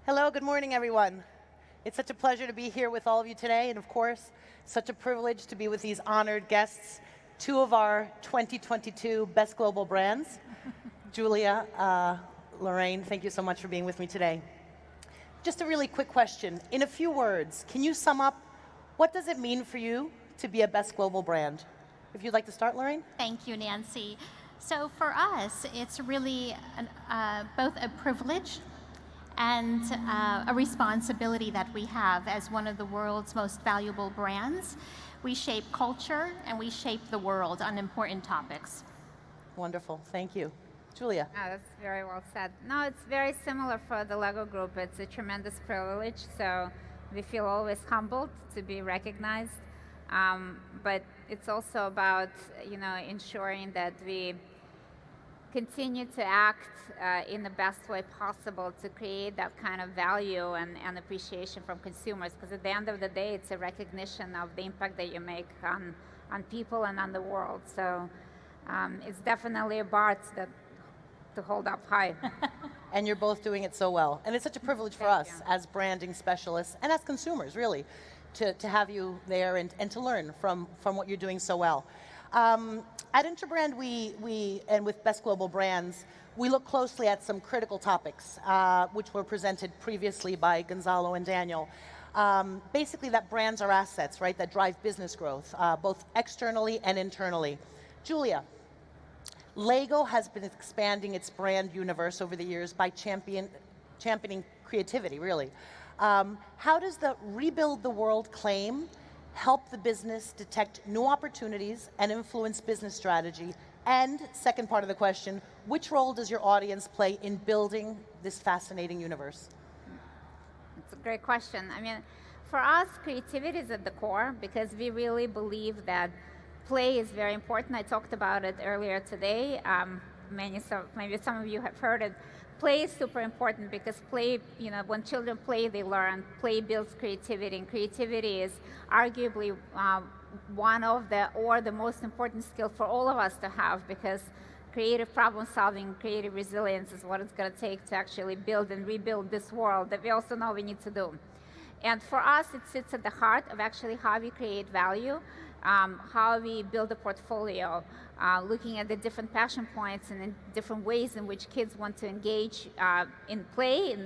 Hello, good morning, everyone. It's such a pleasure to be here with all of you today, and of course, such a privilege to be with these honored guests, two of our 2022 Best Global Brands. Julia, Lorraine, thank you so much for being with me today. Just a really quick question. In a few words, can you sum up what does it mean for you to be a Best Global Brand? If you'd like to start, Lorraine? Thank you, Nancy. So for us, it's really both a privilege and a responsibility that we have as one of the world's most valuable brands. We shape culture and we shape the world on important topics. Wonderful, thank you. Julia? Oh, that's very well said. No, it's very similar for the Lego Group. It's a tremendous privilege, so we feel always humbled to be recognized. But it's also about, ensuring that we continue to act in the best way possible to create that kind of value and appreciation from consumers. Because at the end of the day, it's a recognition of the impact that you make on people and on the world. So it's definitely a bar to hold up high. And you're both doing it so well. And it's such a privilege for us as branding specialists and as consumers, really, to have you there and to learn from what you're doing so well. At Interbrand, we and with Best Global Brands, we look closely at some critical topics, which were presented previously by Gonzalo and Daniel. Basically, that brands are assets, right, that drive business growth, both externally and internally. Julia, Lego has been expanding its brand universe over the years by championing creativity, really. How does the Rebuild the World claim help the business detect new opportunities and influence business strategy? And second part of the question, which role does your audience play in building this fascinating universe? It's a great question. I mean, for us, creativity is at the core because we really believe that play is very important. I talked about it earlier today. Maybe some of you have heard it. Play is super important because play, when children play, they learn. Play builds creativity, and creativity is arguably one of the most important skill for all of us to have, because creative problem solving, creative resilience is what it's going to take to actually build and rebuild this world that we also know we need to do. And for us, it sits at the heart of actually how we create value, how we build a portfolio, looking at the different passion points and in different ways in which kids want to engage in play, in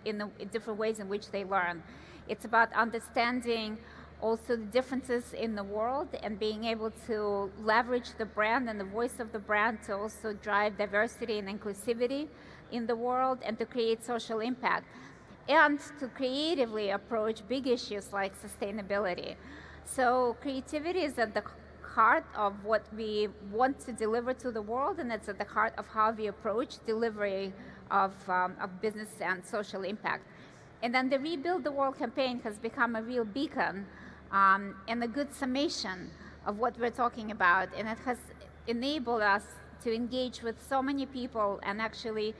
the different ways in which they learn. It's about understanding also the differences in the world and being able to leverage the brand and the voice of the brand to also drive diversity and inclusivity in the world and to create social impact, and to creatively approach big issues like sustainability. So creativity is at the heart of what we want to deliver to the world, and it's at the heart of how we approach delivery of business and social impact. And then the Rebuild the World campaign has become a real beacon and a good summation of what we're talking about, and it has enabled us to engage with so many people and actually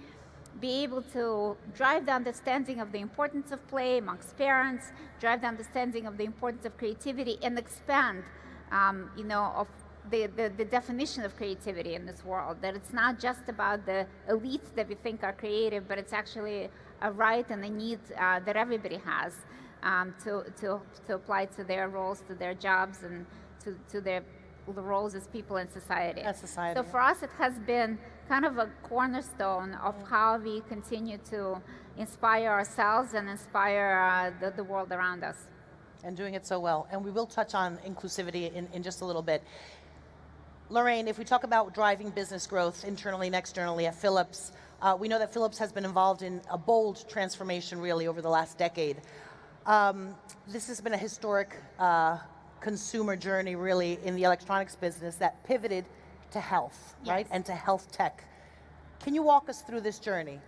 be able to drive the understanding of the importance of play amongst parents, drive the understanding of the importance of creativity, and expand, of the definition of creativity in this world. That it's not just about the elites that we think are creative, but it's actually a right and a need that everybody has to apply to their roles, to their jobs, and to the roles as people in society. As society. So for us, it has been kind of a cornerstone of how we continue to inspire ourselves and inspire the world around us. And doing it so well. And we will touch on inclusivity in just a little bit. Lorraine, if we talk about driving business growth internally and externally at Philips, we know that Philips has been involved in a bold transformation really over the last decade. This has been a historic consumer journey really in the electronics business that pivoted to health, Yes. right? And to health tech. Can you walk us through this journey?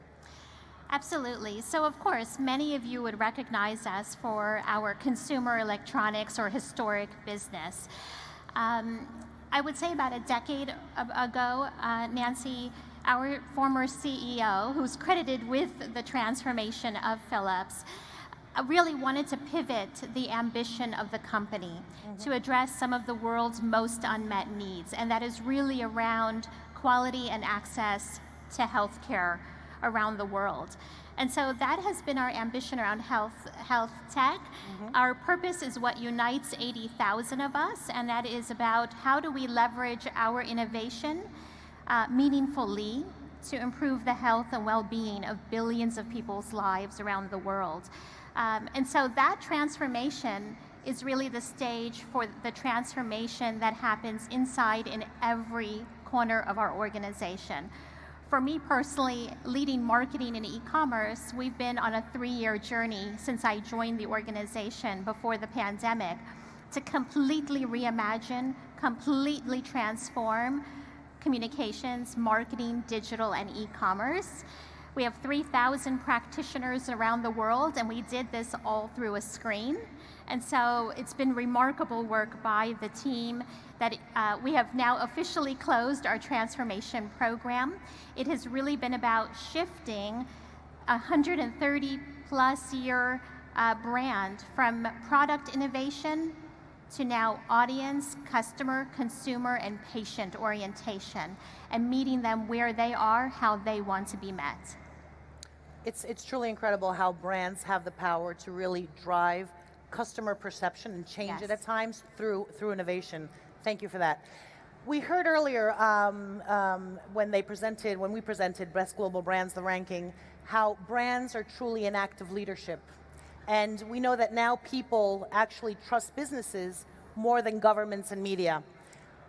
Absolutely. So of course, many of you would recognize us for our consumer electronics or historic business. I would say about a decade ago, Nancy, our former CEO, who's credited with the transformation of Philips, really wanted to pivot the ambition of the company to address some of the world's most unmet needs, and that is really around quality and access to healthcare around the world. And so that has been our ambition around health tech. Our purpose is what unites 80,000 of us, and that is about how do we leverage our innovation meaningfully to improve the health and well-being of billions of people's lives around the world. And so that transformation is really the stage for the transformation that happens inside in every corner of our organization. For me personally, leading marketing and e-commerce, we've been on a 3-year journey since I joined the organization before the pandemic to completely reimagine, completely transform communications, marketing, digital, and e-commerce. We have 3,000 practitioners around the world, and we did this all through a screen. And so it's been remarkable work by the team that we have now officially closed our transformation program. It has really been about shifting a 130 plus year brand from product innovation to now audience, customer, consumer, and patient orientation, and meeting them where they are, how they want to be met. It's truly incredible how brands have the power to really drive customer perception and change it at times through innovation. Thank you for that. We heard earlier when we presented Best Global Brands, the ranking, how brands are truly an act of leadership. And we know that now people actually trust businesses more than governments and media.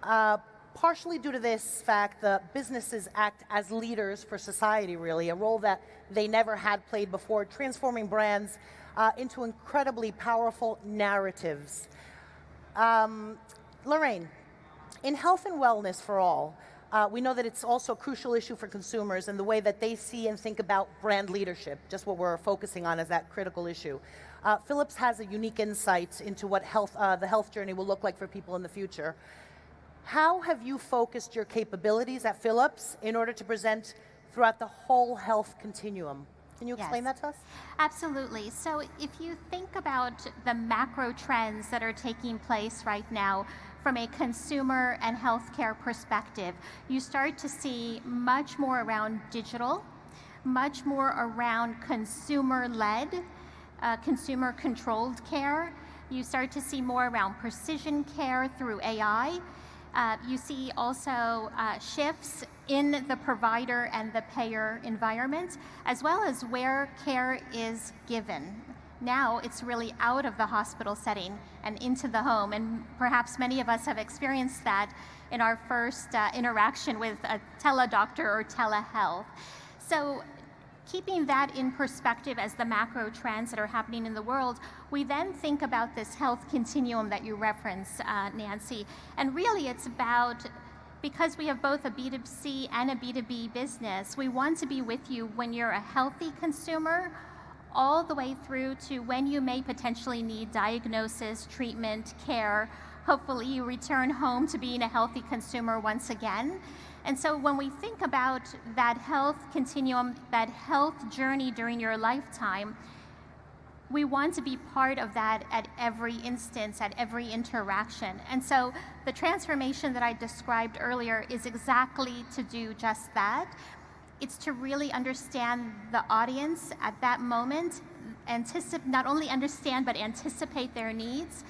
Partially due to this fact, the businesses act as leaders for society, really, a role that they never had played before, transforming brands into incredibly powerful narratives. Lorraine, in health and wellness for all, we know that it's also a crucial issue for consumers and the way that they see and think about brand leadership, just what we're focusing on as that critical issue. Philips has a unique insight into what the health journey will look like for people in the future. How have you focused your capabilities at Philips in order to present throughout the whole health continuum? Can you explain that to us? Absolutely. So if you think about the macro trends that are taking place right now from a consumer and healthcare perspective, you start to see much more around digital, much more around consumer-led, consumer-controlled care. You start to see more around precision care through AI. You see also shifts in the provider and the payer environment, as well as where care is given. Now it's really out of the hospital setting and into the home, and perhaps many of us have experienced that in our first interaction with a teledoctor or telehealth. So keeping that in perspective as the macro trends that are happening in the world, we then think about this health continuum that you referenced, Nancy. And really it's about, because we have both a B2C and a B2B business, we want to be with you when you're a healthy consumer, all the way through to when you may potentially need diagnosis, treatment, care. Hopefully you return home to being a healthy consumer once again. And so when we think about that health continuum, that health journey during your lifetime, we want to be part of that at every instance, at every interaction. And so the transformation that I described earlier is exactly to do just that. It's to really understand the audience at that moment, not only understand, but anticipate their needs,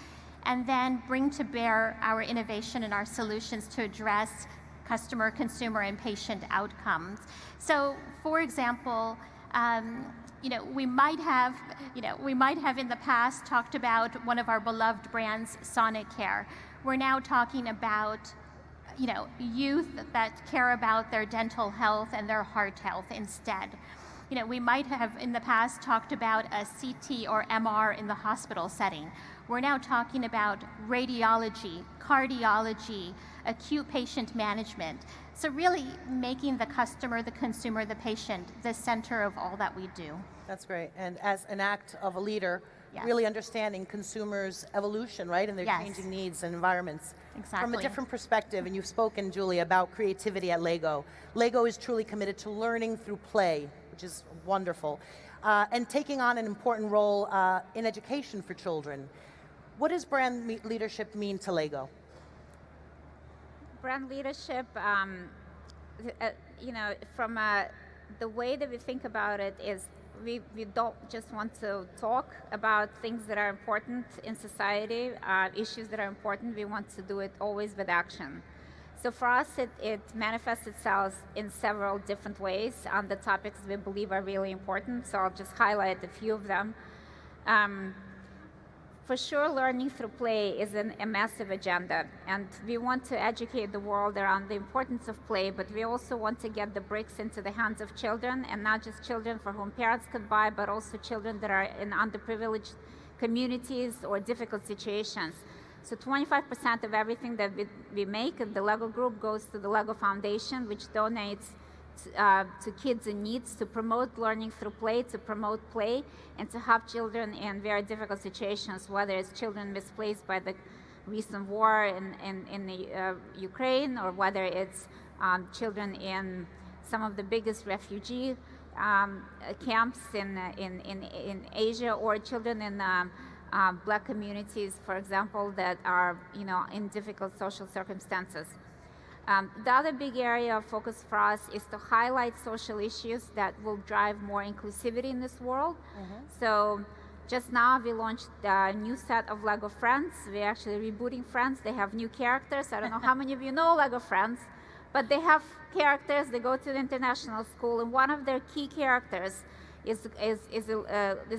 and then bring to bear our innovation and our solutions to address customer, consumer, and patient outcomes. So, for example, we might have in the past talked about one of our beloved brands, Sonicare. We're now talking about, youth that care about their dental health and their heart health instead. We might have in the past talked about a CT or MR in the hospital setting. We're now talking about radiology, cardiology, acute patient management. So really making the customer, the consumer, the patient, the center of all that we do. That's great. And as an act of a leader, really understanding consumers' evolution, right? And their changing needs and environments. Exactly. From a different perspective, and you've spoken, Julie, about creativity at Lego. Lego is truly committed to learning through play, which is wonderful, and taking on an important role in education for children. What does brand leadership mean to Lego? Brand leadership, from the way that we think about it is we don't just want to talk about things that are important in society, issues that are important. We want to do it always with action. So for us, it manifests itself in several different ways on the topics we believe are really important. So I'll just highlight a few of them. For sure, learning through play is a massive agenda, and we want to educate the world around the importance of play, but we also want to get the bricks into the hands of children, and not just children for whom parents could buy, but also children that are in underprivileged communities or difficult situations. So 25% of everything that we make at the LEGO Group goes to the LEGO Foundation, which donates to kids in need, to promote learning through play, to promote play, and to help children in very difficult situations, whether it's children misplaced by the recent war in the, Ukraine, or whether it's children in some of the biggest refugee camps in Asia, or children in Black communities, for example, that are in difficult social circumstances. The other big area of focus for us is to highlight social issues that will drive more inclusivity in this world. So just now we launched a new set of LEGO Friends. We're actually rebooting Friends. They have new characters. I don't know how many of you know LEGO Friends, but they have characters. They go to the international school, and one of their key characters is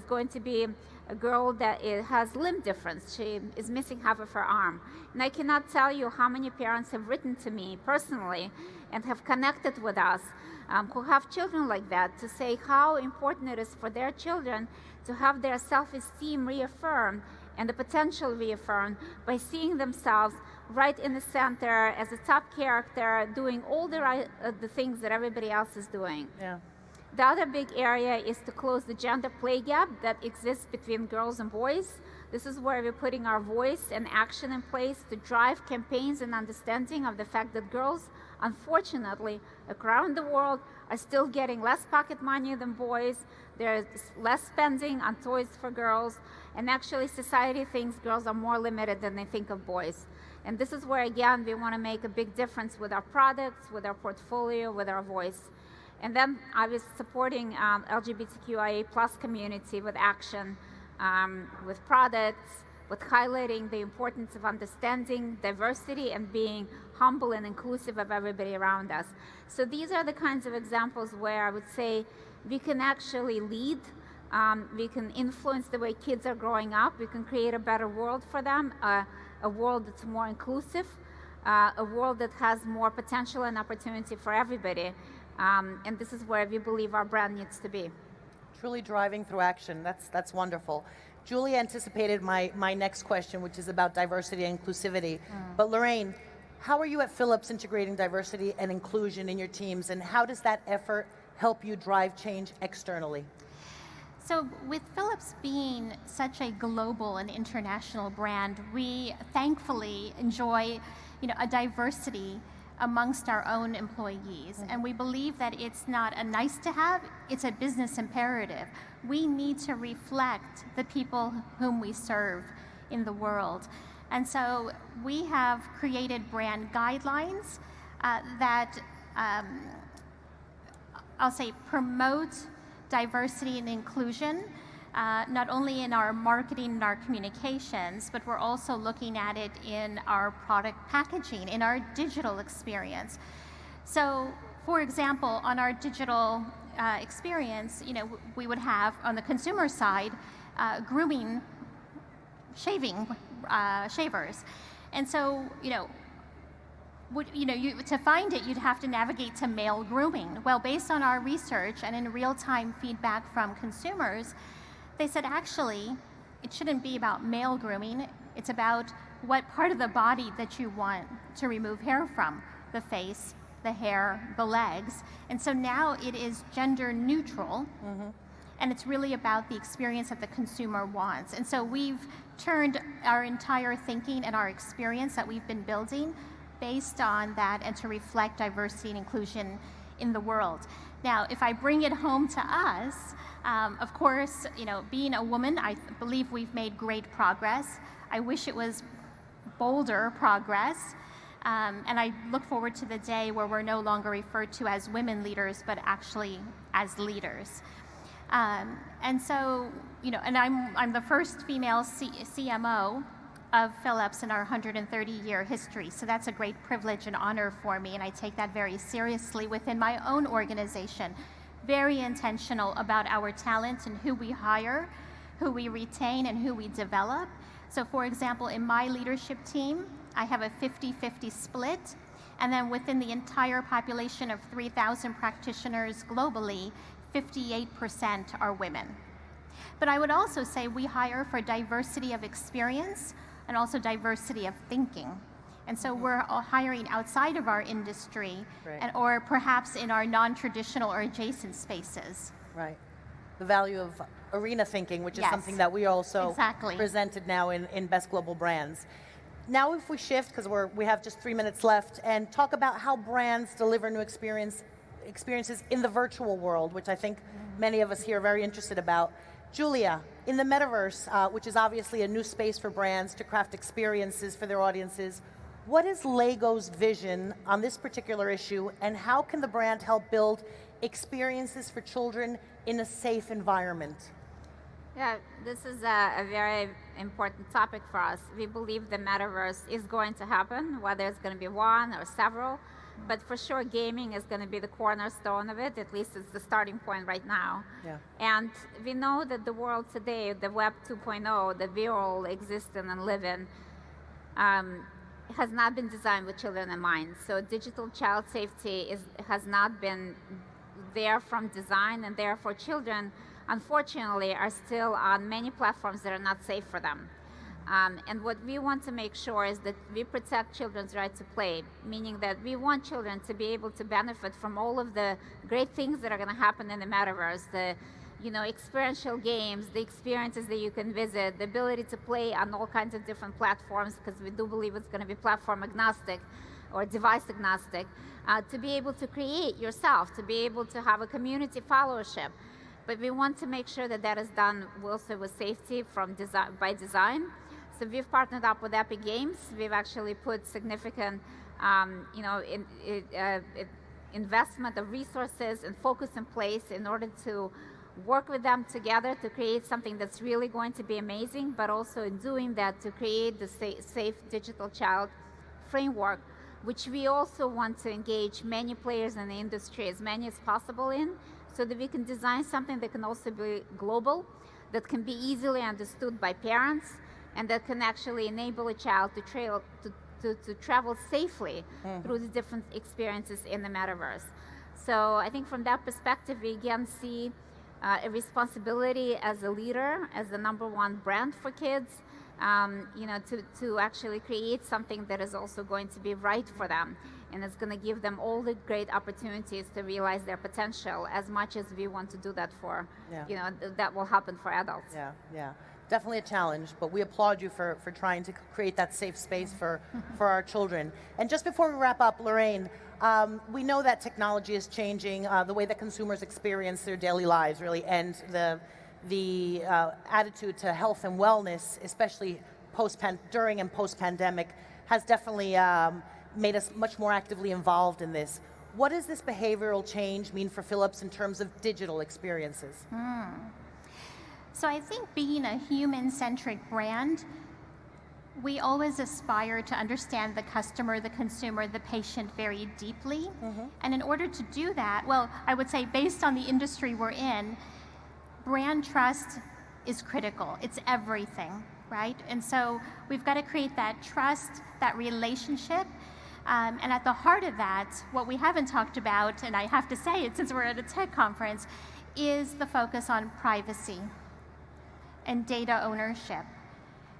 going to be a girl that has limb difference. She is missing half of her arm. And I cannot tell you how many parents have written to me personally and have connected with us who have children like that, to say how important it is for their children to have their self-esteem reaffirmed and the potential reaffirmed by seeing themselves right in the center as a top character, doing all the things that everybody else is doing. Yeah. The other big area is to close the gender play gap that exists between girls and boys. This is where we're putting our voice and action in place to drive campaigns and understanding of the fact that girls, unfortunately, around the world are still getting less pocket money than boys. There's less spending on toys for girls, and actually society thinks girls are more limited than they think of boys. And this is where, again, we want to make a big difference with our products, with our portfolio, with our voice. And then I was supporting LGBTQIA+ community with action, with products, with highlighting the importance of understanding diversity and being humble and inclusive of everybody around us. So these are the kinds of examples where I would say we can actually lead, we can influence the way kids are growing up, we can create a better world for them, a world that's more inclusive, a world that has more potential and opportunity for everybody. And this is where we believe our brand needs to be. Truly driving through action. That's wonderful. Julie anticipated my next question, which is about diversity and inclusivity. But Lorraine, how are you at Philips integrating diversity and inclusion in your teams, and how does that effort help you drive change externally? So with Philips being such a global and international brand, we thankfully enjoy a diversity amongst our own employees. And we believe that it's not a nice to have, it's a business imperative. We need to reflect the people whom we serve in the world. And so we have created brand guidelines that I'll say promote diversity and inclusion, not only in our marketing and our communications, but we're also looking at it in our product packaging, in our digital experience. So, for example, on our digital experience, we would have on the consumer side grooming, shaving, shavers, and so to find it, you'd have to navigate to male grooming. Well, based on our research and in real-time feedback from consumers, they said, actually, it shouldn't be about male grooming. It's about what part of the body that you want to remove hair from, the face, the hair, the legs. And so now it is gender neutral, and it's really about the experience that the consumer wants. And so we've turned our entire thinking and our experience that we've been building based on that and to reflect diversity and inclusion in the world. Now, if I bring it home to us, of course, being a woman, I believe we've made great progress. I wish it was bolder progress. And I look forward to the day where we're no longer referred to as women leaders, but actually as leaders. And so, and I'm the first female CMO of Philips in our 130-year history. So that's a great privilege and honor for me, and I take that very seriously within my own organization. Very intentional about our talent and who we hire, who we retain, and who we develop. So for example, in my leadership team, I have a 50-50 split, and then within the entire population of 3,000 practitioners globally, 58% are women. But I would also say we hire for diversity of experience and also diversity of thinking. And so we're hiring outside of our industry, Right. or perhaps in our non-traditional or adjacent spaces. Right. The value of arena thinking, which is Yes. something that we also Exactly. presented now in Best Global Brands. Now if we shift, because we have just 3 minutes left, and talk about how brands deliver new experiences in the virtual world, which I think many of us here are very interested about. Julia, in the metaverse, which is obviously a new space for brands to craft experiences for their audiences, what is Lego's vision on this particular issue, and how can the brand help build experiences for children in a safe environment? Yeah, this is a very important topic for us. We believe the metaverse is going to happen, whether it's going to be one or several, but for sure gaming is going to be the cornerstone of it. At least it's the starting point right now. Yeah. And we know that the world today, the Web 2.0 that we all exist in and live in, has not been designed with children in mind. So digital child safety has not been there from design, and therefore children, unfortunately, are still on many platforms that are not safe for them. And what we want to make sure is that we protect children's right to play, meaning that we want children to be able to benefit from all of the great things that are going to happen in the metaverse, the experiential games, the experiences that you can visit, the ability to play on all kinds of different platforms, because we do believe it's going to be platform agnostic or device agnostic, to be able to create yourself, to be able to have a community followership. But we want to make sure that that is done also with safety by design. So we've partnered up with Epic Games. We've actually put significant investment of resources and focus in place in order to work with them together to create something that's really going to be amazing, but also in doing that to create the safe digital child framework, which we also want to engage many players in the industry, as many as possible in, so that we can design something that can also be global, that can be easily understood by parents, and that can actually enable a child to travel safely through the different experiences in the metaverse. So I think from that perspective, we again see a responsibility as a leader, as the #1 brand for kids, to actually create something that is also going to be right for them, and it's going to give them all the great opportunities to realize their potential, as much as we want to do that for, that will happen for adults. Yeah, yeah. Definitely a challenge, but we applaud you for trying to create that safe space for our children. And just before we wrap up, Lorraine, we know that technology is changing the way that consumers experience their daily lives, really, and the attitude to health and wellness, especially during and post-pandemic, has definitely made us much more actively involved in this. What does this behavioral change mean for Philips in terms of digital experiences? So I think being a human-centric brand, we always aspire to understand the customer, the consumer, the patient very deeply. And in order to do that, well, I would say based on the industry we're in, brand trust is critical. It's everything, right? And so we've got to create that trust, that relationship. And at the heart of that, what we haven't talked about, and I have to say it since we're at a tech conference, is the focus on privacy and data ownership.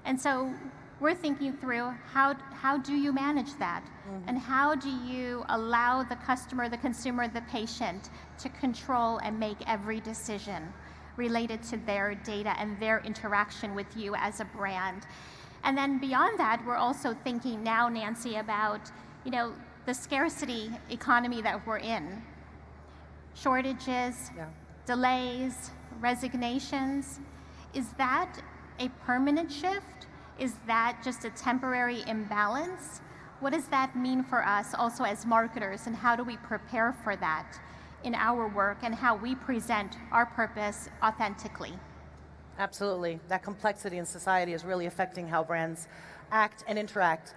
And so we're thinking through how do you manage that? And how do you allow the customer, the consumer, the patient to control and make every decision related to their data and their interaction with you as a brand? And then beyond that, we're also thinking now, Nancy, about the scarcity economy that we're in. Shortages, delays, resignations. Is that a permanent shift? Is that just a temporary imbalance? What does that mean for us also as marketers, and how do we prepare for that in our work and how we present our purpose authentically. Absolutely. That complexity in society is really affecting how brands act and interact.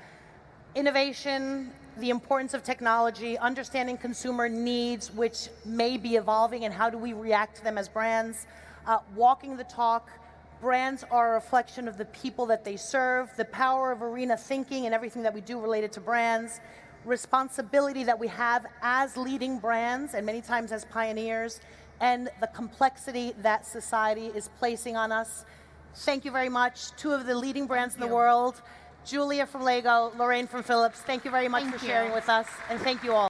Innovation, the importance of technology, understanding consumer needs, which may be evolving, and how do we react to them as brands. Walking the talk. Brands are a reflection of the people that they serve, the power of arena thinking and everything that we do related to brands, responsibility that we have as leading brands and many times as pioneers, and the complexity that society is placing on us. Thank you very much. Two of the leading brands in the world, Julia from Lego, Lorraine from Philips. Thank you very much for sharing with us, and thank you all.